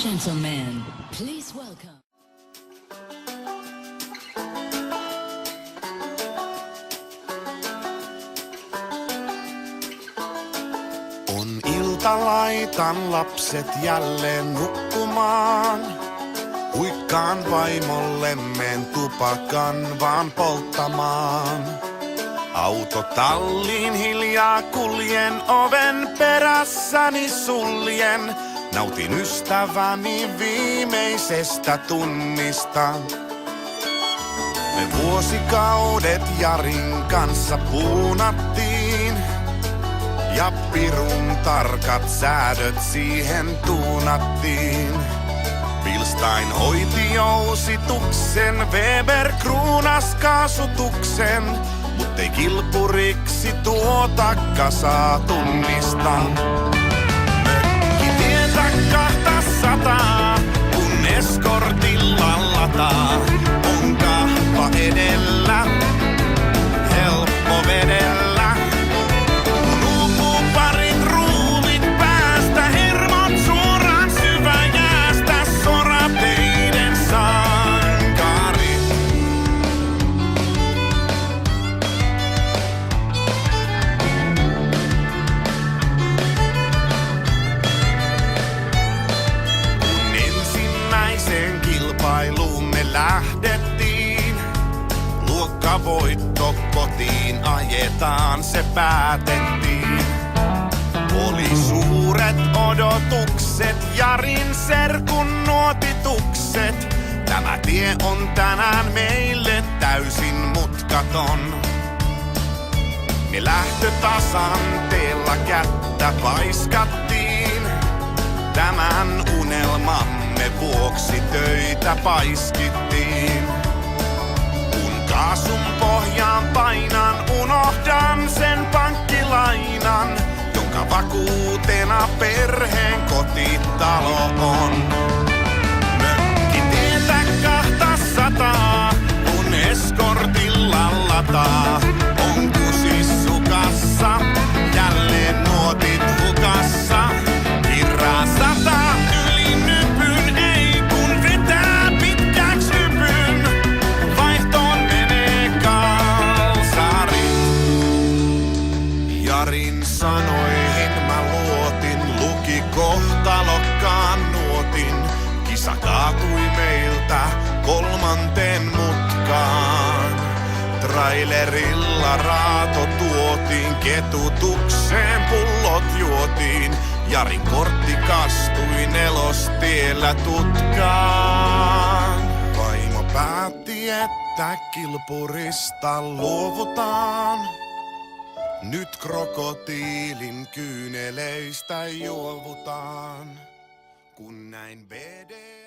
Gentlemen, please welcome. On ilta, laitan lapset jälleen nukkumaan. Huikkaan vaimolle, meen tupakan vaan polttamaan. Autotalliin hiljaa kuljen, oven perässäni suljen. Nautin ystäväni viimeisestä tunnista. Me vuosikaudet Jarin kanssa puunattiin. Ja pirun tarkat säädöt siihen tuunattiin. Pilstein hoiti jousituksen, Weber kruunas kaasutuksen. Mut ei kilpuriksi tuota kasaa tunnista. Mökkitietä 200, kun eskortilla lataa. On kahva edellä, helppo vedellä. Lähdettiin, luokkavoitto kotiin ajetaan, se päätettiin. Oli suuret odotukset, Jarin serkun nuotitukset. Tämä tie on tänään meille täysin mutkaton. Me lähtötasanteella kättä paiskattiin, tämän unelmamme vuoksi töitä paiskittiin. Kun kaasun pohjaan painan, unohdan sen pankkilainan, jonka vakuutena perheen kotitalo on. Mökkitietä 200, kun eskortilla lataa. On kusissukassa, jälleen nuotit hukassa. Kirraa 100 yli nypyn, ei kun vetää pitkäks hypyn. Vaihtoon menee kalsari. Jarin sanoihin mä luotin, luki kohtalokkaan nuotin. Kisa kaatui meiltä 3. mutkaan. Trailerilla raato tuotiin, ketutukseen pullot juotiin. Jarin kortti kastui 4. tutkaan. Vaimo päätti, että kilpurista luovutaan. Nyt krokotiilin kyyneleistä juovutaan. Kun näin BD